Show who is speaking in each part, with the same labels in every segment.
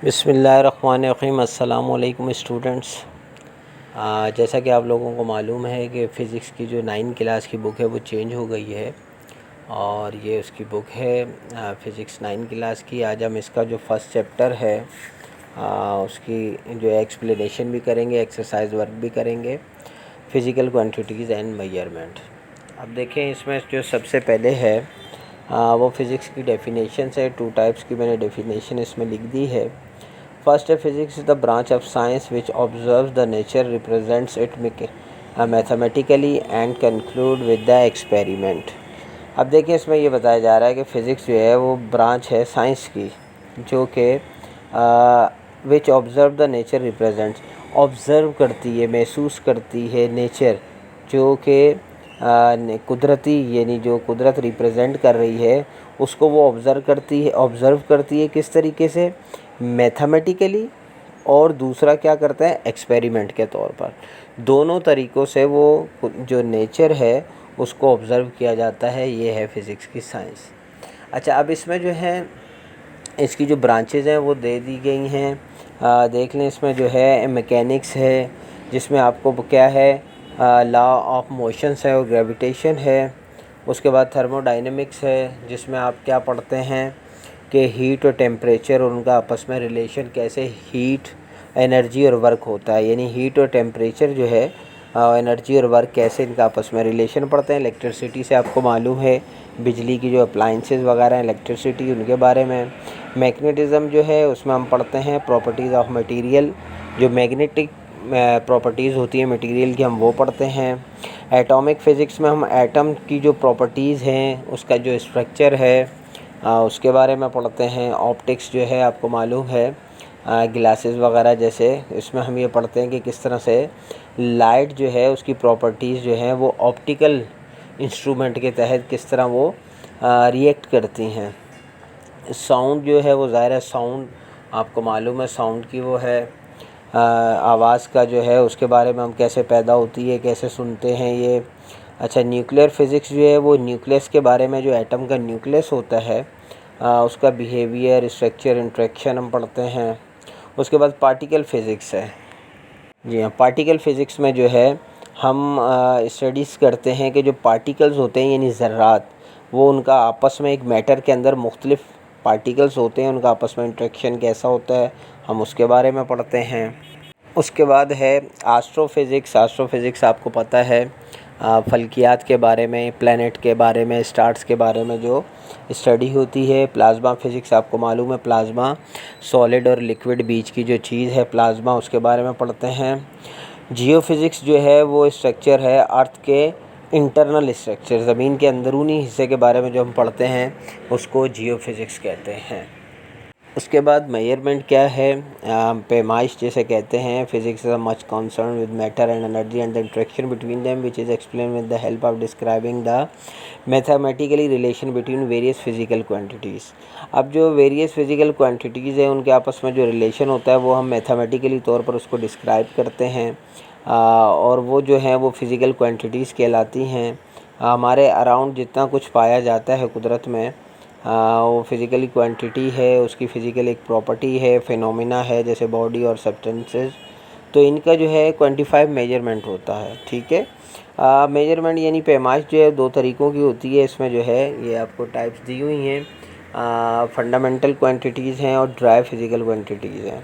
Speaker 1: बिस्मिल्लाहिर्रहमानिर्रहीम। अस्सलाम वालेकुम स्टूडेंट्स। जैसा कि आप लोगों को मालूम है कि फ़िज़िक्स की जो 9 क्लास की बुक है वो चेंज हो गई है और ये उसकी बुक है फ़िज़िक्स 9 क्लास की। आज हम इसका जो फर्स्ट चैप्टर है उसकी जो एक्सप्लेनेशन भी करेंगे, एक्सरसाइज वर्क भी करेंगे, फ़िज़िकल क्वांटिटीज़ एंड मेजरमेंट। अब देखें, इसमें जो सबसे पहले है वो फ़िज़िक्स की डेफिनेशन है। 2 टाइप्स की मैंने डेफिनेशन इसमें लिख दी है। फर्स्ट है, physics is the branch of science which observes the nature, represents it mathematically and conclude with the experiment. अब देखिए, इसमें ये बताया जा रहा है कि फ़िज़िक्स जो है वो ब्रांच है साइंस की जो कि which observe the nature, represents observe करती है, महसूस करती है नेचर, जो कि कुदरती यानी जो कुदरत रिप्रेजेंट कर रही है उसको वो ऑब्ज़र्व करती है किस तरीके से, मैथमेटिकली, और दूसरा क्या करता है, एक्सपेरिमेंट के तौर पर। दोनों तरीक़ों से वो जो नेचर है उसको ऑब्ज़र्व किया जाता है। ये है फ़िज़िक्स की साइंस। अच्छा, अब इसमें जो है इसकी जो ब्रांचेज़ हैं वो दे दी गई हैं। देख लें, इसमें जो है मैकेनिक्स है जिसमें आपको क्या है, लॉ ऑफ मोशंस है और ग्रेविटेशन है। उसके बाद थर्मोडायनेमिक्स है जिसमें आप क्या पढ़ते हैं कि हीट और टेम्परेचर और उनका आपस में रिलेशन, कैसे हीट, एनर्जी और वर्क होता है, यानी हीट और टेम्परेचर जो है एनर्जी और वर्क कैसे इनका आपस में रिलेशन पड़ते हैं। इलेक्ट्रिसिटी से आपको मालूम है, बिजली की जो अप्लाइंसेस वगैरह हैं, इलेक्ट्रिसिटी, उनके बारे में। मैग्नेटिज़म जो है उसमें हम पढ़ते हैं प्रॉपर्टीज़ ऑफ मटेरियल, जो मैग्नेटिक प्रॉपर्टीज़ होती है मटेरियल की, हम वो पढ़ते हैं। एटॉमिक फ़िज़िक्स में हम एटम की जो प्रॉपर्टीज़ हैं, उसका जो स्ट्रक्चर है उसके बारे में पढ़ते हैं। ऑप्टिक्स जो है आपको मालूम है, ग्लासेस वगैरह जैसे, इसमें हम ये पढ़ते हैं कि किस तरह से लाइट जो है उसकी प्रॉपर्टीज़ जो हैं वो ऑप्टिकल इंस्ट्रूमेंट के तहत किस तरह वो रिएक्ट करती हैं। साउंड जो है वो ज़ाहिर है, साउंड आपको मालूम है, साउंड की वो है आवाज़ का जो है उसके बारे में, हम कैसे पैदा होती है, कैसे सुनते हैं ये। अच्छा, न्यूक्लियर फ़िज़िक्स जो है वो न्यूक्लियस के बारे में, जो एटम का न्यूक्लियस होता है उसका बिहेवियर, स्ट्रक्चर, इंट्रैक्शन हम पढ़ते हैं। उसके बाद पार्टिकल फ़िज़िक्स है। जी हाँ, पार्टिकल फ़िज़िक्स में जो है हम स्टडीज़ करते हैं कि जो पार्टिकल्स होते हैं यानी ज़र्रात, वो उनका आपस में एक मैटर के अंदर मुख्तलिफ़ पार्टिकल्स होते हैं, उनका आपस में इंट्रैक्शन कैसा होता है, हम उसके बारे में पढ़ते हैं। उसके बाद है एस्ट्रोफ़िज़िक्स। एस्ट्रोफ़िज़िक्स आपको पता है फ़ल्कियात के बारे में, प्लैनेट के बारे में, स्टार्स के बारे में जो स्टडी होती है। प्लाज़्मा फ़िज़िक्स आपको मालूम है, प्लाज़्मा सॉलिड और लिक्विड बीच की जो चीज़ है प्लाज़्मा, उसके बारे में पढ़ते हैं। जियोफ़िज़िक्स जो है वो स्ट्रक्चर है अर्थ के, इंटरनल स्ट्रक्चर, ज़मीन के अंदरूनी हिस्से के बारे में जो हम पढ़ते हैं उसको जियोफ़िज़िक्स कहते हैं। उसके बाद मेजरमेंट क्या है, पैमाइश जैसे कहते हैं। Physics is much concern with matter and energy and the interaction between them which is explain with the help of describing the mathematically relation between various physical quantities. अब जो वेरियस फिज़िकल क्वांटिटीज़ हैं उनके आपस में जो relation होता है वो हम मैथमेटिकली तौर पर उसको डिस्क्राइब करते हैं और वो जो है वो फ़िज़िकल क्वांटिटीज़ कहलाती हैं। हमारे अराउंड जितना कुछ पाया जाता है कुदरत में वो फ़िज़िकली क्वांटिटी है, उसकी फ़िज़िकल एक प्रॉपर्टी है, फिनोमिना है, जैसे बॉडी और सब्सटेंसेस। तो इनका जो है क्वांटिफाइड मेजरमेंट होता है। ठीक है, मेजरमेंट यानी पैमाइश जो है 2 तरीक़ों की होती है। इसमें जो है ये आपको टाइप्स दी हुई हैं, फंडामेंटल क्वांटिटीज़ हैं और ड्राई फ़िज़िकल क्वांटिटीज़ हैं।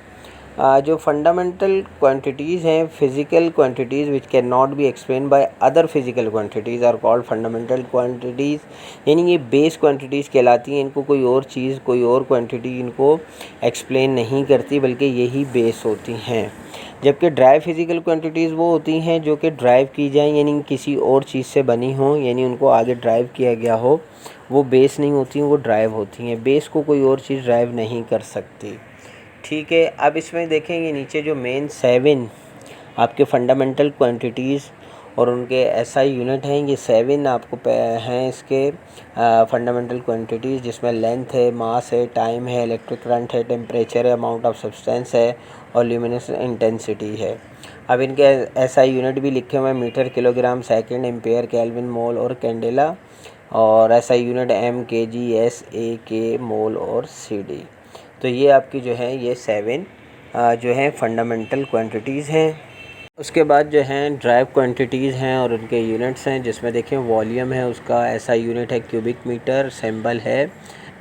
Speaker 1: जो फंडामेंटल क्वांटिटीज़ हैं, physical quantities which can not be explain by other physical quantities are called fundamental quantities, यानी ये बेस क्वांटिटीज़ कहलाती हैं। इनको कोई और चीज़, कोई और क्वांटिटी इनको एक्सप्लेन नहीं करती, बल्कि यही बेस होती हैं। जबकि ड्राई फ़िज़िकल क्वांटिटीज़ वो होती हैं जो कि ड्राइव की जाएँ, यानी किसी और चीज़ से बनी हों, यानी उनको आगे ड्राइव किया गया हो, वो बेस नहीं होती हैं, वो ड्राइव होती हैं। बेस को कोई और चीज़ ड्राइव नहीं कर सकती। ठीक है, अब इसमें देखेंगे नीचे जो मेन 7 आपके फंडामेंटल क्वांटिटीज़ और उनके एसआई यूनिट हैं, ये 7 आपको हैं इसके फंडामेंटल क्वांटिटीज़, जिसमें लेंथ है, मास है, टाइम है, इलेक्ट्रिक करंट है, टेम्परेचर है, अमाउंट ऑफ सब्सटेंस है और ल्यूमिनेसेंस इंटेंसिटी है। अब इनके एसआई यूनिट भी लिखे हुए हैं, metre, kilogram, second, ampere, kelvin, mole और कैंडेला। और SI unit M, KG, S, A, K, mole और सीडी। तो ये आपकी जो है ये 7 जो है फंडामेंटल क्वांटिटीज़ हैं। उसके बाद जो हैं ड्राइव क्वांटिटीज़ हैं और उनके यूनिट्स हैं, जिसमें देखें वॉल्यूम है उसका ऐसा यूनिट है क्यूबिक मीटर, सिंबल है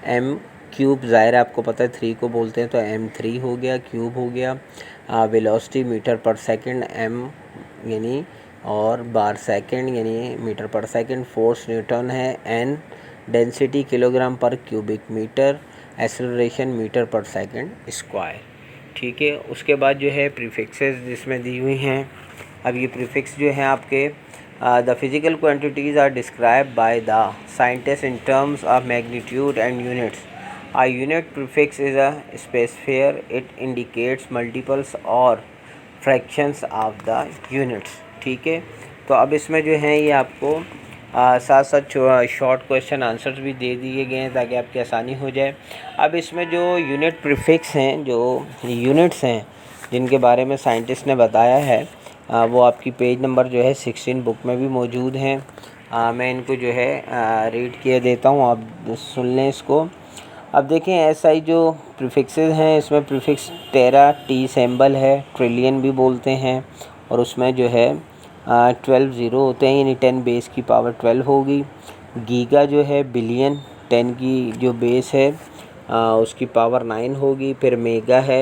Speaker 1: एम क्यूब, ज़ाहिर आपको पता है 3 को बोलते हैं तो M3 हो गया, क्यूब हो गया। वेलोसिटी मीटर पर सेकंड M यानी और बार सेकंड यानी मीटर पर सेकंड। फोर्स न्यूटन है N, डेंसिटी किलोग्राम पर क्यूबिक मीटर, एक्सेलरेशन मीटर पर सेकंड स्क्वायर। ठीक है, उसके बाद जो है प्रीफिक्सेस जिसमें दी हुई हैं। अब ये प्रीफिक्स जो है आपके the physical quantities are describe by the scientist in terms of magnitude and units. A unit prefix is a specifier. It indicates multiples और fractions of the units। ठीक है, तो अब इसमें जो है ये आपको साथ साथ शॉर्ट क्वेश्चन आंसर्स भी दे दिए गए हैं ताकि आपकी आसानी हो जाए। अब इसमें जो यूनिट प्रीफिक्स हैं, जो यूनिट्स हैं जिनके बारे में साइंटिस्ट ने बताया है, वो आपकी पेज नंबर जो है 16 बुक में भी मौजूद हैं। मैं इनको जो है रीड किए देता हूँ, आप सुन लें इसको। अब देखें SI जो प्रीफिक्सेस हैं, इसमें प्रीफिक्स टेरा T सिंबल है, ट्रिलियन भी बोलते हैं, और उसमें जो है 12 ज़ीरो होते हैं यानी 10 बेस की पावर 12 होगी। गीगा जो है बिलियन, 10 की जो बेस है उसकी पावर 9 होगी। फिर मेगा है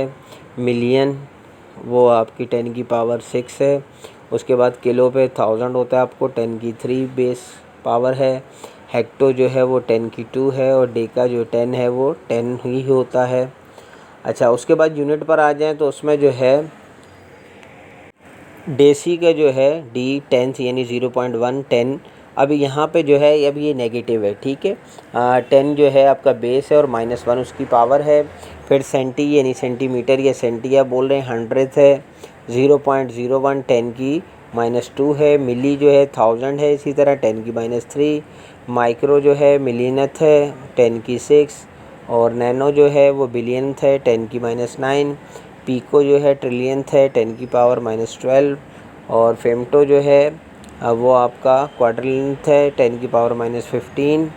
Speaker 1: मिलियन, वो आपकी 10 की पावर 6 है। उसके बाद किलो पे 1000 होता है आपको, 10 की 3 बेस पावर है। हेक्टो जो है वो 10 की 2 है, और डेका जो 10 है वो 10 ही होता है। अच्छा, उसके बाद यूनिट पर आ जाएं तो उसमें जो है डेसी का जो है D 10 यानी 0.1 10। अब यहाँ पे जो है अब ये नेगेटिव है, ठीक है। 10 जो है आपका बेस है और -1 उसकी पावर है। फिर सेंटी यानी सेंटीमीटर या सेंटिया बोल रहे हैं 100 है, 0.01 10 की -2 है। मिली जो है 1000 है, इसी तरह 10 की -3। माइक्रो जो है मिलियनथ है, 10 की 6। और नैनो जो है वो बिलियनथ है, 10 की -9। पीको जो है ट्रिलियनथ है, 10 की पावर -12। और फेमटो जो है वो आपका क्वाड्रिलियनथ है, 10 की पावर -15।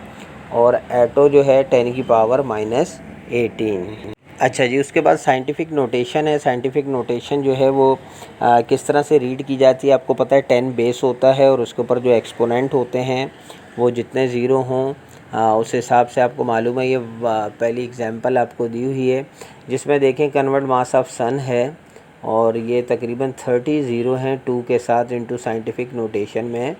Speaker 1: और एटो जो है 10 की पावर -18। अच्छा जी, उसके बाद साइंटिफिक नोटेशन है। साइंटिफिक नोटेशन जो है वो किस तरह से रीड की जाती है, आपको पता है 10 बेस होता है और उसके ऊपर जो एक्सपोनेंट होते हैं वो जितने ज़ीरो हों उस हिसाब से आपको मालूम है। ये पहली एग्जांपल आपको दी हुई है जिसमें देखें कन्वर्ट मास ऑफ सन है और ये तकरीबन 30 ज़ीरो हैं 2 के साथ इनटू साइंटिफिक नोटेशन में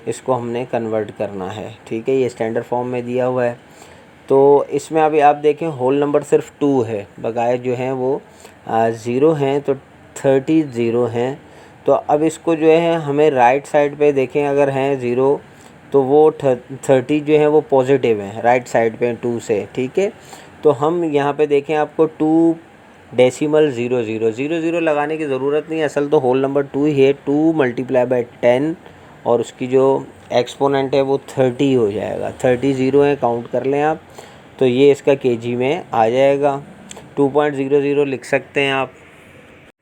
Speaker 1: इसको हमने कन्वर्ट करना है। ठीक है, ये स्टैंडर्ड फॉर्म में दिया हुआ है। तो इसमें अभी आप देखें होल नंबर सिर्फ 2 है, बकाया जो हैं वो ज़ीरो हैं, तो 30 ज़ीरो हैं। तो अब इसको जो है हमें राइट साइड पे देखें, अगर हैं ज़ीरो तो वो 30 जो है वो पॉजिटिव है राइट साइड पे 2 से। ठीक है, तो हम यहाँ पे देखें आपको 2 डेसिमल 0000 लगाने की ज़रूरत नहीं है, असल तो होल नंबर 2 ही है। 2 × 10 और उसकी जो एक्सपोनेंट है वो 30 हो जाएगा। 30 ज़ीरो है, काउंट कर लें आप, तो ये इसका केजी में आ जाएगा। 2.00 लिख सकते हैं आप।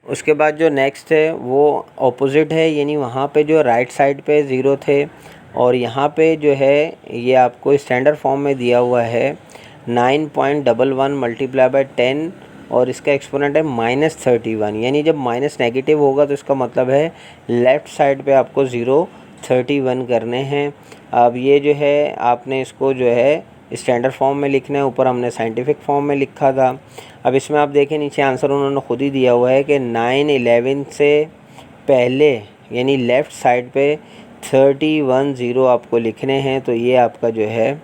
Speaker 1: उसके बाद जो नेक्स्ट है वो ऑपोजिट है, यानी वहाँ पे जो राइट साइड पे ज़ीरो थे और यहाँ पे जो है ये आपको स्टैंडर्ड फॉर्म में दिया हुआ है 9.11 × 10 और इसका एक्सपोनेंट है -31। यानी जब माइनस नेगेटिव होगा तो इसका मतलब है लेफ़्ट साइड पे आपको 0.31 करने हैं। अब ये जो है आपने इसको जो है स्टैंडर्ड फॉर्म में लिखना है, ऊपर हमने साइंटिफिक फॉर्म में लिखा था। अब इसमें आप देखें नीचे आंसर उन्होंने खुद ही दिया हुआ है कि 9-11 से पहले यानी लेफ़्ट साइड पे 31 ज़ीरो आपको लिखने हैं। तो ये आपका जो है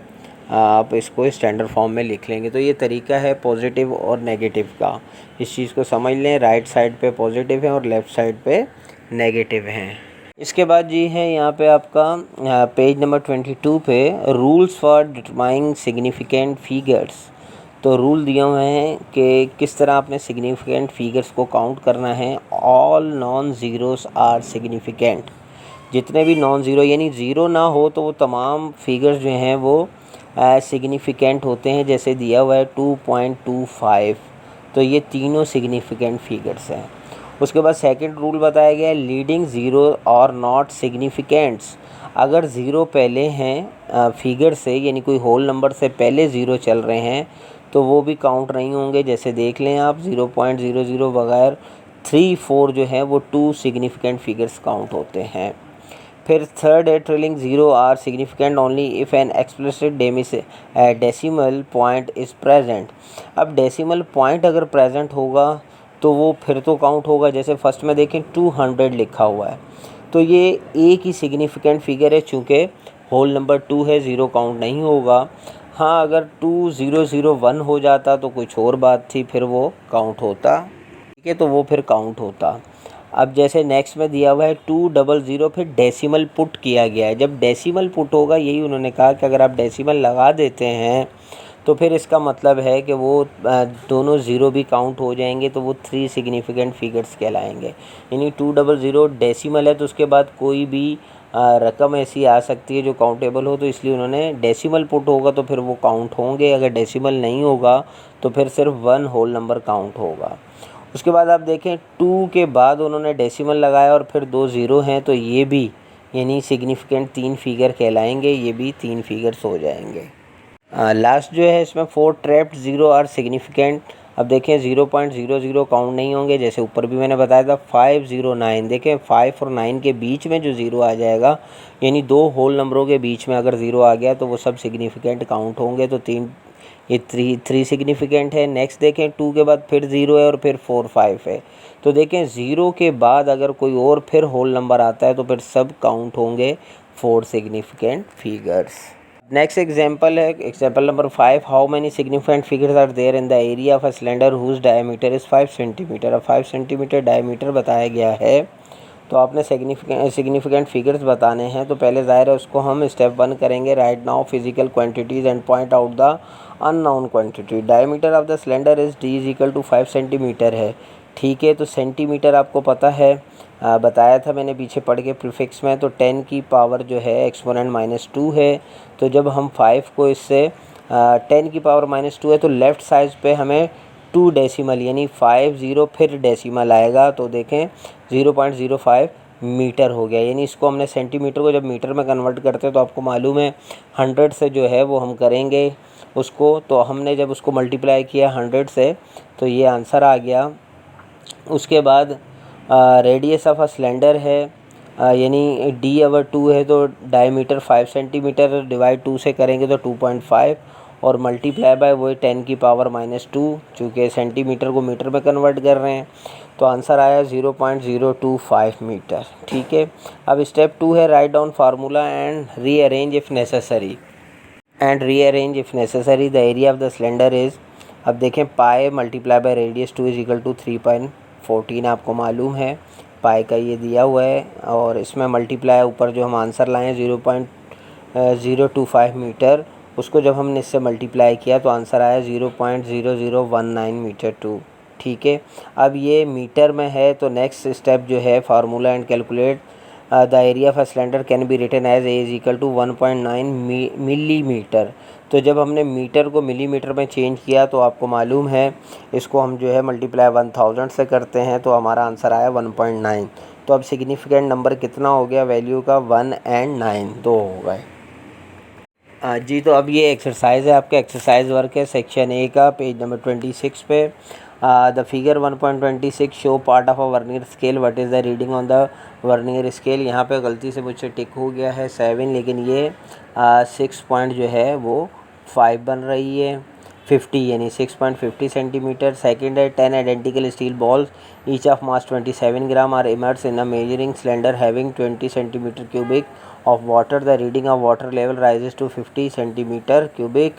Speaker 1: आप इसको स्टैंडर्ड फॉर्म में लिख लेंगे। तो ये तरीका है पॉजिटिव और नेगेटिव का, इस चीज़ को समझ लें। राइट साइड पे पॉजिटिव है और लेफ़्ट साइड पे नेगेटिव हैं। इसके बाद जी है यहाँ पे आपका पेज नंबर 22 पे rules for determining significant figures. तो रूल दिए हुए हैं कि किस तरह आपने सिग्निफिकेंट फिगर्स को काउंट करना है। All non zeros are significant, जितने भी नॉन ज़ीरो यानी ज़ीरो ना हो तो वो तमाम फिगर्स जो हैं वो सिग्निफिकेंट होते हैं। जैसे दिया हुआ है 2.25, तो ये तीनों सिग्निफिकेंट फिगर्स हैं। उसके बाद सेकंड रूल बताया गया है लीडिंग ज़ीरो और नॉट सिग्निफिकेंट्स। अगर ज़ीरो पहले हैं फिगर से यानी कोई होल नंबर से पहले ज़ीरो चल रहे हैं तो वो भी काउंट नहीं होंगे। जैसे देख लें आप 0.00 बगैर 3, 4 जो है वो 2 सिग्निफिकेंट फिगर्स काउंट होते हैं। फिर थर्ड है trailing 0 are significant only if an explicit decimal point is present. अब डेसिमल पॉइंट अगर प्रेजेंट होगा तो वो फिर तो काउंट होगा। जैसे फर्स्ट में देखें 200 लिखा हुआ है, तो ये एक ही सिग्निफिकेंट फिगर है, चूँकि होल नंबर 2 है, 0 काउंट नहीं होगा। हाँ, अगर 2001 हो जाता तो कुछ और बात थी, फिर वो काउंट होता, ठीक है, तो वो फिर काउंट होता। अब जैसे नेक्स्ट में दिया हुआ है 200, फिर डेसिमल पुट किया गया है। जब डेसिमल पुट होगा, यही उन्होंने कहा कि अगर आप डेसिमल लगा देते हैं तो फिर इसका मतलब है कि वो दोनों ज़ीरो भी काउंट हो जाएंगे, तो वो 3 सिग्निफिकेंट फिगर्स कहलाएंगे। यानी 200 डेसिमल है, तो उसके बाद कोई भी रकम ऐसी आ सकती है जो काउंटेबल हो, तो इसलिए उन्होंने डेसिमल पुट होगा तो फिर वो काउंट होंगे। अगर डेसिमल नहीं होगा तो फिर सिर्फ 1 होल नंबर काउंट होगा। उसके बाद आप देखें 2 के बाद उन्होंने डेसिमल लगाया और फिर 2 ज़ीरो हैं, तो ये भी यानी सिग्निफिकेंट 3 फिगर कहलाएंगे, ये भी 3 फिगर्स हो जाएंगे। लास्ट जो है इसमें 4 ट्रैप्ड 0 आर सिग्निफिकेंट। अब देखें 0.00 काउंट नहीं होंगे, जैसे ऊपर भी मैंने बताया था। 509 देखें 5 और 9 के बीच में जो 0 आ जाएगा, यानी 2 होल नंबरों के बीच में अगर 0 आ गया तो वो सब सिग्निफिकेंट काउंट होंगे। तो ये थ्री सिग्निफिकेंट है। नेक्स्ट देखें 2 के बाद फिर 0 है और फिर 4, 5 है। तो देखें 0 के बाद अगर कोई और फिर होल नंबर आता है तो फिर सब काउंट होंगे 4 सिग्निफिकेंट फिगर्स। नेक्स्ट एग्जाम्पल है example number 5। How many significant figures are there in the area of a cylinder whose diameter is 5 centimetre. अब 5 सेंटीमीटर डायमीटर बताया गया है, तो आपने सिग्निफिकेंट फिगर्स बताने हैं। तो पहले ज़ाहिर है उसको हम स्टेप 1 करेंगे। Right now physical quantities and point out the unknown quantity. Diameter of the cylinder is d is equal to 5 centimetre है, ठीक है। तो सेंटीमीटर आपको पता है, बताया था मैंने पीछे पढ़ के प्रीफिक्स में। तो 10 की पावर जो है एक्सपोनेंट -2 है। तो जब हम 5 को इससे 10 की पावर -2 है, तो लेफ़्ट साइड पे हमें 2 डेसिमल यानी 50 फिर डेसिमल आएगा। तो देखें 0.05 मीटर हो गया। यानी इसको हमने सेंटीमीटर को जब मीटर में कन्वर्ट करते हैं तो आपको मालूम है 100 से जो है वो हम करेंगे उसको। तो हमने जब उसको मल्टीप्लाई किया 100 से तो ये आंसर आ गया। उसके बाद रेडियस ऑफ अ सिलेंडर है, यानी d अगर 2 है तो डायमीटर 5 सेंटीमीटर डिवाइड 2 से करेंगे तो 2.5 और मल्टीप्लाई बाय वही 10 की पावर -2, चूँकि सेंटीमीटर को मीटर में कन्वर्ट कर रहे हैं। तो आंसर आया 0.025 मीटर, ठीक है। अब स्टेप 2 है write down formula and rearrange if necessary the area of the cylinder is. अब देखें pi multiply by radius 2 is equal to 3.14 आपको मालूम है, पाई का ये दिया हुआ है। और इसमें मल्टीप्लाई ऊपर जो हम आंसर लाए हैं 0.025 मीटर, उसको जब हमने इससे मल्टीप्लाई किया तो आंसर आया 0.0019 मीटर 2, ठीक है। अब ये मीटर में है, तो नेक्स्ट स्टेप जो है formula and calculate the area of a cylinder can be written as A is equal to 1.9 millimetre. तो जब हमने मीटर को मिलीमीटर में चेंज किया तो आपको मालूम है इसको हम जो है मल्टीप्लाई 1000 से करते हैं, तो हमारा आंसर आया 1.9। तो अब सिग्निफिकेंट नंबर कितना हो गया वैल्यू का, 1 और 9 दो हो गए। जी, तो अब ये एक्सरसाइज है, आपका एक्सरसाइज वर्क है सेक्शन ए का, पेज नंबर 26 पे। The figure 1.26 show part of a vernier scale, what is the reading on the vernier scale. यहाँ पे गलती से मुझसे टिक हो गया है 7, लेकिन ये 6 पॉइंट जो है वो 5 बन रही है। 50 यानी 6.50 सेंटीमीटर। सेकेंड है 10 identical steel balls each of mass 27 gram are immerse in a measuring cylinder having 20 centimetre cubic of water. The reading of water level rises to 50 centimetre cubic.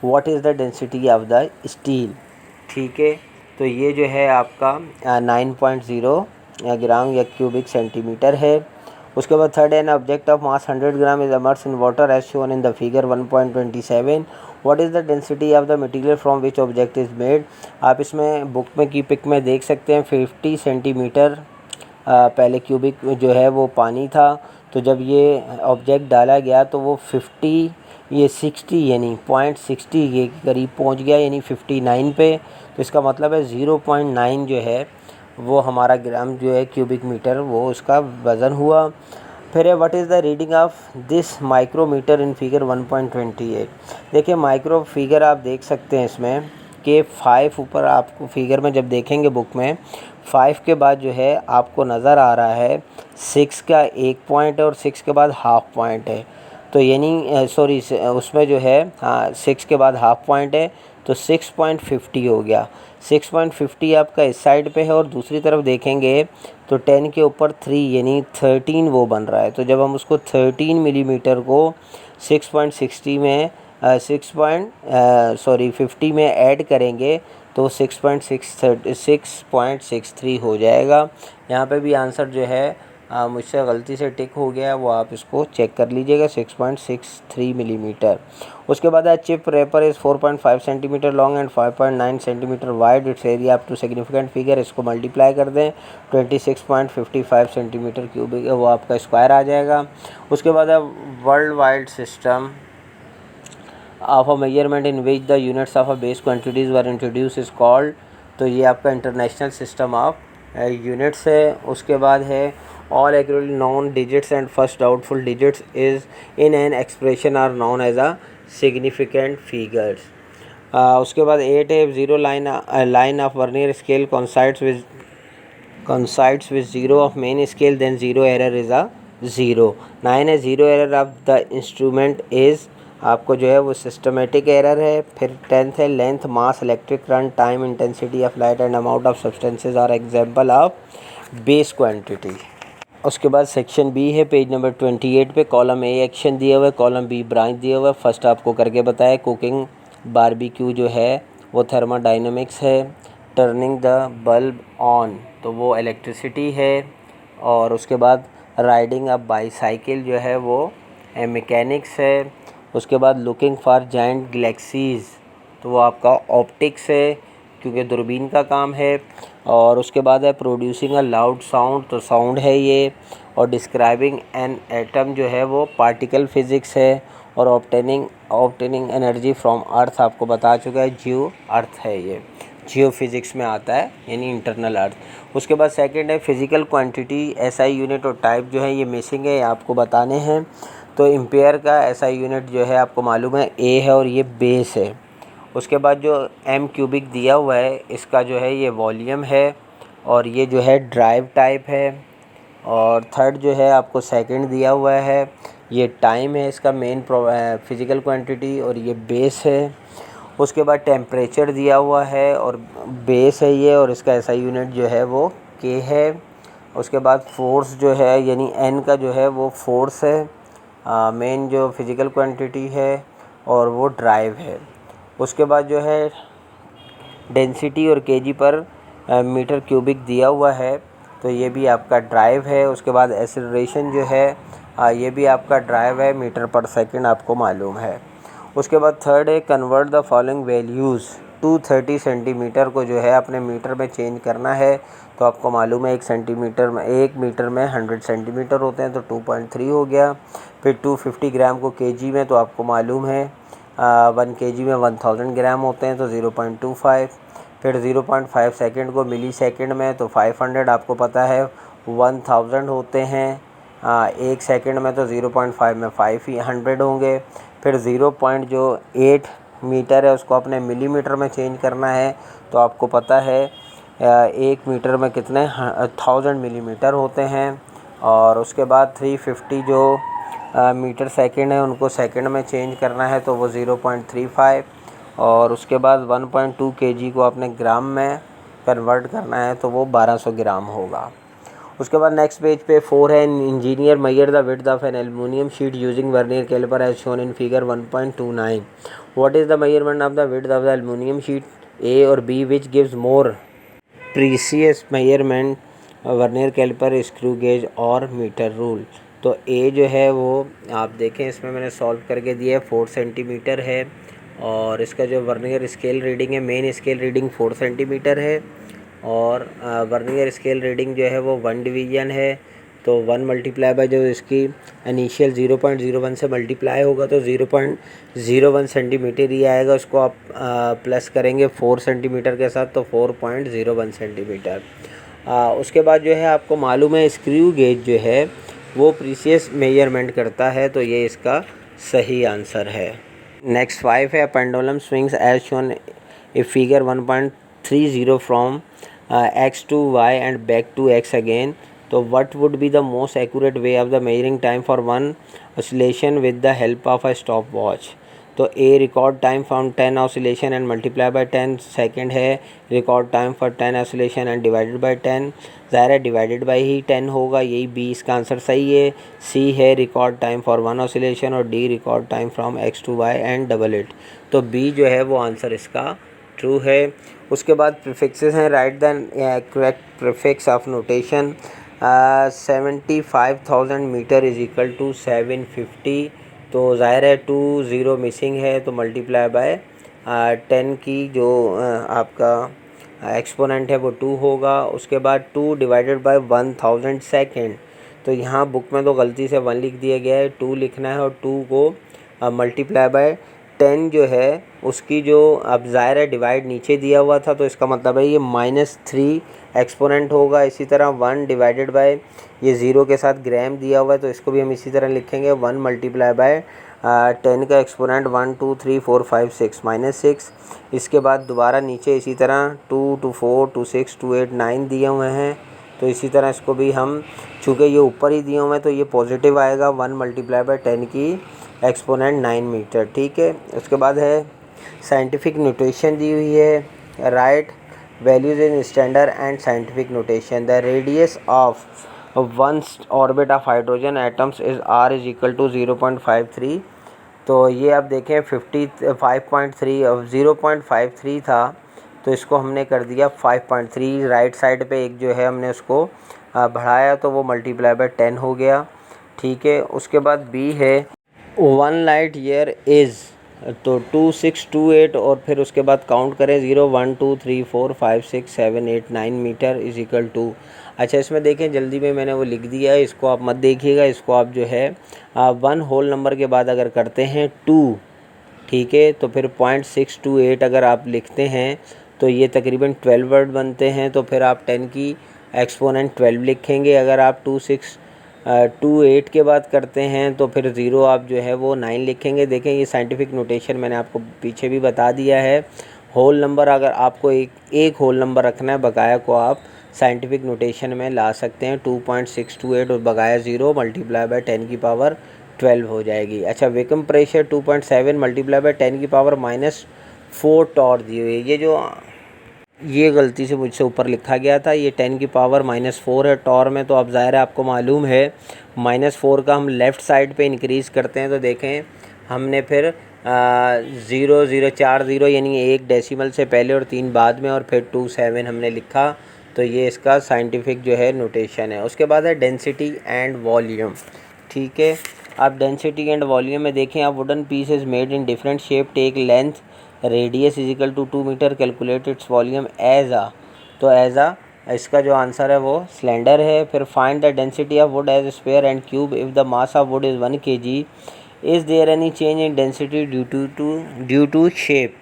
Speaker 1: What is the density of the steel? ठीक है, तो ये जो है आपका 9.0 ग्राम या cubic centimetre है। उसके बाद third an object of mass 100 gram is immerse in water as shown in the figure 1.27. What is the density of the material from which object is made. आप इसमें बुक में की पिक में देख सकते हैं 50 सेंटीमीटर पहले क्यूबिक जो है वो पानी था। तो जब ये ऑब्जेक्ट डाला गया तो वो 50 ये 60 यानी 0.60 के करीब पहुंच गया, यानी 59 पे। तो इसका मतलब है 0.9 जो है वो हमारा ग्राम जो है क्यूबिक मीटर वो उसका वज़न हुआ। फिर है what is the reading of this micrometer in figure 1.28। देखिए माइक्रो फिगर आप देख सकते हैं इसमें कि 5 ऊपर आपको फिगर में जब देखेंगे बुक में 5 के बाद जो है आपको नज़र आ रहा है 6 का 1 पॉइंट है और 6 के बाद हाफ पॉइंट है। तो यानी सॉरी उसमें जो है 6 के बाद हाफ पॉइंट है तो 6.50 हो गया। 6.50 आपका इस साइड पे है और दूसरी तरफ देखेंगे तो 10 के ऊपर 3 यानी 13 वो बन रहा है। तो जब हम उसको 13 मिलीमीटर को 6.60 में 50 में ऐड करेंगे तो 6.63 हो जाएगा। यहाँ पे भी आंसर जो है मुझसे गलती से टिक हो गया, वो आप इसको चेक कर लीजिएगा 6.63 मिलीमीटर। उसके बाद chip wrapper is 4.5 centimetre long and 5.9 centimetre wide, its area up to significant figure, इसको मल्टीप्लाई कर दें 26.55 सेंटीमीटर क्यूबिक वो आपका स्क्वायर आ जाएगा। उसके बाद world wide system of a measurement in which the units of a base quantities were introduce is called, तो ये आपका इंटरनेशनल सिस्टम ऑफ यूनिट्स है। उसके बाद है all accurately known digits and first doubtful digits is in an expression are known as a significant figures. उसके बाद 8 है zero line of vernier scale coincides with zero of main scale, then zero error is a 0। 9 है zero error of the instrument is, आपको जो है वो systematic error है। फिर 10th है length mass electric current time intensity of light and amount of substances are example of base quantity. उसके बाद सेक्शन बी है पेज नंबर 28 पे, कॉलम ए एक्शन दिया हुआ है, कॉलम बी ब्रांच दिया हुआ है। फर्स्ट आपको करके बताया कुकिंग बारबेक्यू जो है वो थर्मोडायनेमिक्स है। टर्निंग द बल्ब ऑन तो वो इलेक्ट्रिसिटी है। और उसके बाद राइडिंग अ बाईसाइकिल जो है वो मैकेनिक्स है। उसके बाद लुकिंग फॉर जायंट गैलेक्सीज़ तो वो आपका ऑप्टिक्स है क्योंकि दूरबीन का काम है। और उसके बाद है प्रोड्यूसिंग अ लाउड साउंड तो साउंड है ये। और डिस्क्राइबिंग एन एटम जो है वो पार्टिकल फिज़िक्स है। और ऑब्टेनिंग एनर्जी फ्रॉम अर्थ आपको बता चुका है, जियो अर्थ है ये, जियो फिज़िक्स में आता है यानी इंटरनल अर्थ। उसके बाद सेकंड है फिज़िकल क्वांटिटी एसआई यूनिट और टाइप जो है ये मिसिंग है, आपको बताने हैं। तो एम्पेयर का एसआई यूनिट जो है आपको मालूम है ए है और ये बेस है। उसके बाद जो एम क्यूबिक दिया हुआ है इसका जो है ये वॉल्यूम है और ये जो है ड्राइव टाइप है। और थर्ड जो है आपको सेकंड दिया हुआ है, ये टाइम है इसका मेन फिज़िकल क्वांटिटी और ये बेस है। उसके बाद टेम्परेचर दिया हुआ है और बेस है ये और इसका एसआई यूनिट जो है वो के है। उसके बाद फोर्स जो है यानी एन का जो है वो फोर्स है, मेन जो फिज़िकल क्वांटिटी है और वो ड्राइव है। उसके बाद जो है डेंसिटी और केजी पर मीटर क्यूबिक दिया हुआ है तो ये भी आपका ड्राइव है। उसके बाद एक्सेलरेशन जो है ये भी आपका ड्राइव है, मीटर पर सेकंड आपको मालूम है। उसके बाद थर्ड है convert the following values 230 centimetre को जो है अपने मीटर में चेंज करना है। तो आपको मालूम है 1 मीटर में 100 सेंटीमीटर होते हैं तो 2.3 हो गया। फिर 250 ग्राम को केजी में तो आपको मालूम है 1 केजी में 1000 ग्राम होते हैं तो 0.25। फिर 0.5 सेकंड को मिली सेकंड में तो 500 आपको पता है 1000 होते हैं। 1 सेकंड में तो 0.5 में 500 होंगे। फिर 0.8 मीटर है उसको अपने मिलीमीटर में चेंज करना है तो आपको पता है 1 मीटर में कितने 1000 मिलीमीटर होते हैं। और उसके बाद 350 जो मीटर सेकंड है उनको सेकंड में चेंज करना है तो वो 0.35। और उसके बाद 1.2 केजी को अपने ग्राम में कन्वर्ट करना है तो वो 1200 ग्राम होगा। उसके बाद नेक्स्ट पेज पे 4 है engineer measure the width of an aluminium sheet using vernier calliper as shown in figure 1.29। What is the measurement of the width of the aluminium sheet, A और B, which gives more precious measurement vernier calliper, screw gauge और metre rule. तो A जो है वो आप देखें इसमें मैंने सॉल्व करके दिया है 4 सेंटीमीटर है। और इसका जो वर्नियर स्केल रीडिंग है मेन स्केल रीडिंग 4 सेंटीमीटर है। और वर्नियर स्केल रीडिंग जो है वो 1 डिवीज़न है तो 1 मल्टीप्लाई बाय जो इसकी इनिशियल 0.01 से मल्टीप्लाई होगा तो 0.01 सेंटीमीटर ही आएगा। उसको आप प्लस करेंगे 4 सेंटीमीटर के साथ तो 4.01 सेंटीमीटर। उसके बाद जो है आपको मालूम है स्क्रू गेज जो है वो प्रीसियस मेजरमेंट करता है, तो ये इसका सही आंसर है। नेक्स्ट 5 है pendulum swings as shown a figure 1.30 from x to y and back to x अगेन। तो what would be the most accurate way of the measuring time for one oscillation with the help of a stop watch. तो A record time from 10 oscillation and multiply by 10। Second है record time for 10 oscillation and divided by 10। ज़ाहिर है divided by ही 10 होगा, यही B इसका answer सही है। सी है रिकॉर्ड टाइम फॉर 1 ऑसिलेशन और D record time from x to y and double it. तो बी जो है वो आंसर इसका ट्रू है। उसके बाद प्रीफिक्सेस हैं, write the correct prefix of notation. 75,000 metre is equal to 750। तो ज़ाहिर है 2 0 मिसिंग है, तो मल्टीप्लाई बाय 10 की जो आपका एक्सपोनेंट है वो 2 होगा। उसके बाद 2 डिवाइडेड बाय 1000 सेकेंड। तो यहाँ बुक में तो गलती से 1 लिख दिया गया है, 2 लिखना है और 2 को मल्टीप्लाई बाय 10 जो है उसकी जो अब ज़ाहिर है डिवाइड नीचे दिया हुआ था, तो इसका मतलब है ये -3 एक्सपोनेंट होगा। इसी तरह 1 डिवाइडेड बाय ये 0 के साथ ग्राम दिया हुआ है, तो इसको भी हम इसी तरह लिखेंगे 1 मल्टीप्लाई बाय 10 का एक्सपोनेंट 1 2 3 4 5 6 -6। इसके बाद दोबारा नीचे इसी तरह 2 2 4 2 6 2 8 9 दिए हुए हैं, तो इसी तरह इसको भी हम चूँकि ये ऊपर ही दिए हुए हैं तो ये पॉजिटिव आएगा 1 मल्टीप्लाई बाय 10 की एक्सपोनेंट 9 मीटर। ठीक है। उसके बाद है साइंटिफिक नोटेशन दी हुई है, write values in standard and scientific notation. The radius of one orbit of hydrogen atoms is r is equal to 0.53। तो ये आप देखें 55.3 0.53 था, तो इसको हमने कर दिया 5.3। राइट साइड पे एक जो है हमने उसको बढ़ाया, तो वो मल्टीप्लाई बाय 10 हो गया। ठीक है। उसके बाद बी है 1 लाइट ईयर इज़, तो 2628 और फिर उसके बाद काउंट करें 0 1 2 3 4 5 6 7 8 9 मीटर इज इक्वल टू। अच्छा इसमें देखें जल्दी में मैंने वो लिख दिया है, इसको आप मत देखिएगा, इसको आप जो है 1 होल नंबर के बाद अगर करते हैं 2, ठीक है, तो फिर 0.628 अगर आप लिखते हैं तो ये तकरीबन 12 वर्ड बनते हैं। तो फिर आप 10 की एक्सपोनेंट 12 लिखेंगे। अगर आप 2628 के बाद करते हैं तो फिर 0 आप जो है वो 9 लिखेंगे। देखें ये साइंटिफिक नोटेशन मैंने आपको पीछे भी बता दिया है। होल नंबर अगर आपको एक होल नंबर रखना है, बकाया को आप साइंटिफिक नोटेशन में ला सकते हैं 2.628 और बकाया 0 मल्टीप्लाई बाय 10 की पावर 12 हो जाएगी। अच्छा वैक्यूम प्रेशर 2.7 मल्टीप्लाई बाय 10 की पावर -4 टॉर दी हुई है। ये गलती से मुझसे ऊपर लिखा गया था, ये 10 की पावर -4 है टॉर में। तो अब ज़ाहिर है आपको मालूम है -4 का हम लेफ़्ट साइड पे इंक्रीज़ करते हैं, तो देखें हमने फिर 0 0 4 0 यानी 1 डेसिमल से पहले और 3 बाद में और फिर 27 हमने लिखा। तो ये इसका साइंटिफिक जो है नोटेशन है। उसके बाद है डेंसिटी एंड वॉल्यूम। ठीक है। अब डेंसिटी एंड वॉल्यूम में देखें आप wooden piece is made in different shape, take length radius is equal to 2 metre, calculate its volume as आ। तो एज आ इसका जो आंसर है वो सिलेंडर है। फिर find the density of wood as square and cube if the mass of wood is 1 kg, is there any change in density due to shape.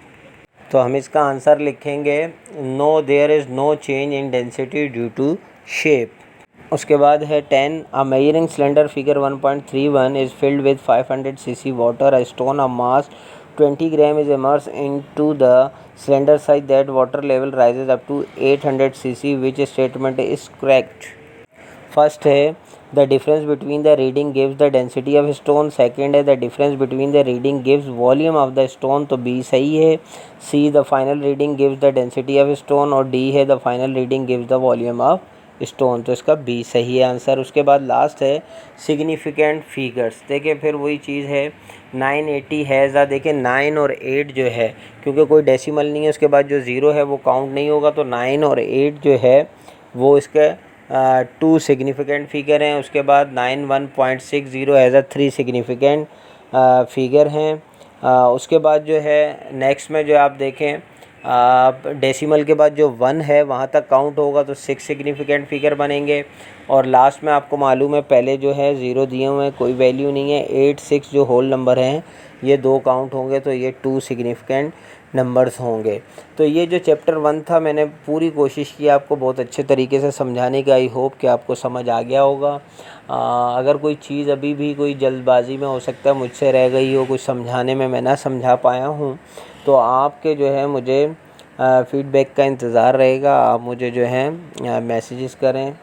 Speaker 1: तो हम इसका आंसर लिखेंगे no, there is no change in density due to shape. उसके बाद है 10 a measuring cylinder figure 1.31 is filled with 500 cc water, a stone of mass 20 gram is immersed into the cylinder such that water level rises up to 800 cc. Which statement is correct? First है the difference between the reading gives the density of stone. Second है the difference between the reading gives volume of the stone. तो B सही है। C the final reading gives the density of stone और D है the final reading gives the volume of stone. तो इसका B सही है आंसर। उसके बाद लास्ट है सिग्निफिकेंट फिगर्स। देखिए फिर वही चीज़ है 980 है। देखिए 9 और 8 जो है क्योंकि कोई डेसिमल नहीं है, उसके बाद जो 0 है वो काउंट नहीं होगा, तो 9 और 8 जो है वो इसके 2 सिग्निफिकेंट फिगर हैं। उसके बाद 9 1.60 एज अ 3 सिग्निफिकेंट फिगर हैं। उसके बाद जो है नेक्स्ट में जो आप देखें डेसिमल के बाद जो 1 है वहाँ तक काउंट होगा तो 6 सिग्निफिकेंट फिगर बनेंगे। और लास्ट में आपको मालूम है पहले जो है 0 दिए हुए हैं, कोई वैल्यू नहीं है। 8 6 जो होल नंबर हैं ये 2 काउंट होंगे, तो ये 2 सिग्निफिकेंट नंबर्स होंगे। तो ये जो चैप्टर 1 था, मैंने पूरी कोशिश की आपको बहुत अच्छे तरीके से समझाने की। आई होप कि आपको समझ आ गया होगा। अगर कोई चीज़ अभी भी कोई जल्दबाजी में हो सकता है मुझसे रह गई हो, कुछ समझाने में मैं ना समझा पाया हूँ, तो आपके जो है मुझे फ़ीडबैक का इंतज़ार रहेगा। आप मुझे जो है मैसेजेस करें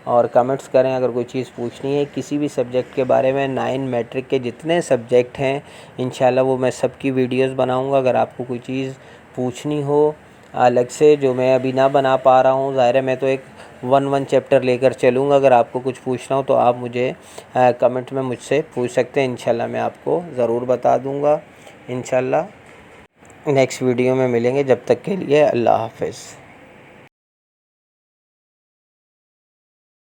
Speaker 1: और कमेंट्स करें। अगर कोई चीज़ पूछनी है किसी भी सब्जेक्ट के बारे में, 9 मैट्रिक के जितने सब्जेक्ट हैं इंशाल्लाह वो मैं सबकी वीडियोस बनाऊंगा। अगर आपको कोई चीज़ पूछनी हो अलग से जो मैं अभी ना बना पा रहा हूँ, ज़ाहिर है मैं तो एक 1 चैप्टर लेकर चलूँगा। अगर आपको कुछ पूछना हो तो आप मुझे कमेंट में मुझसे पूछ सकते हैं। इंशाल्लाह मैं आपको ज़रूर बता दूँगा। इंशाल्लाह नेक्स्ट वीडियो में मिलेंगे। जब तक के लिए अल्लाह हाफ़िज़।